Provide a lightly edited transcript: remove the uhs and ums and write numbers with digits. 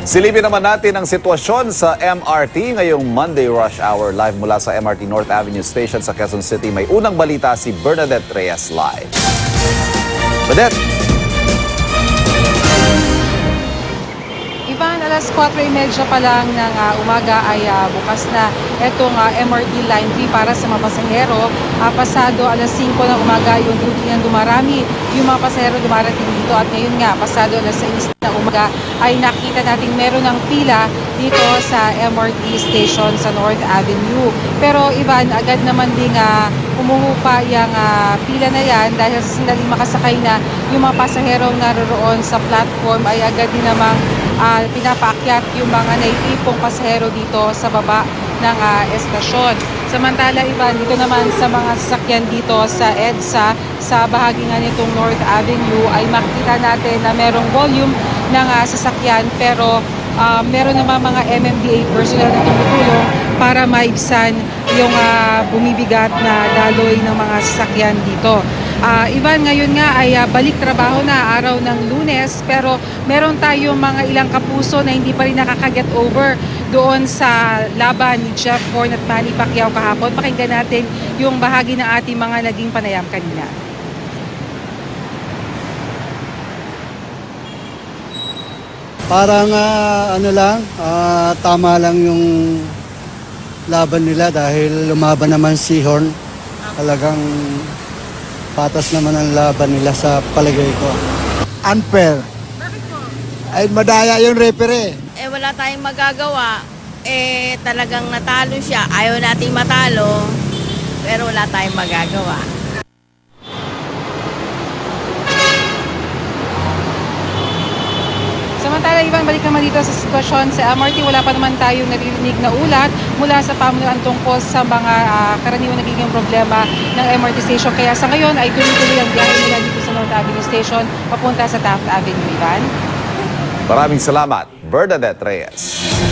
Silipin naman natin ang sitwasyon sa MRT ngayong Monday rush hour. Live mula sa MRT North Avenue Station sa Quezon City. May unang balita si Bernadette Reyes live. Bernadette! Ivan, alas 4:30 pa lang ng umaga ay bukas na itong MRT Line 3 para sa mga pasahero. Pasado alas 5 ng umaga yung duty niyang dumarami yung mga pasahero dumarating dito. At ngayon nga, pasado alas 6 ng umaga ay nakita natin meron ng pila dito sa MRT station sa North Avenue. Pero Ivan, agad naman ding umuhupa yung pila na yan dahil sa sandaling makasakay na yung mga pasahero naroon sa platform ay agad din namang pinapaakyat yung mga naitipong pasahero dito sa baba ng estasyon. Samantala Ivan, dito naman sa mga sasakyan dito sa EDSA, sa bahagi nga nitong North Avenue ay makikita natin na merong volume ng sasakyan pero meron naman mga MMDA personnel na tumutulong para maibsan yung bumibigat na daloy ng mga sasakyan dito. Ivan, ngayon nga ay balik trabaho na araw ng Lunes pero meron tayong mga ilang kapuso na hindi pa rin nakaka-get over doon sa laban ni Jeff Horn at Manny Pacquiao kahapon. Pakinggan natin yung bahagi ng ating mga naging panayam kanina. Parang tama lang yung laban nila dahil lumaban naman si Horn. Talagang patas naman ang laban nila sa palagay ko. Unfair. Bakit po? Ay madaya yung referee. Wala tayong magagawa. Talagang natalo siya. Ayaw nating matalo. Pero wala tayong magagawa. Samantala, Ivan, balik naman dito sa sitwasyon sa MRT. Wala pa naman tayong naririnig na ulat mula sa pamunuan tungkol sa mga karaniwang nagiging problema ng MRT station. Kaya sa ngayon ay tuloy-tuloy ang biyahe nila dito sa North Avenue Station papunta sa Taft Avenue, Ivan. Maraming salamat, Bernadette Reyes.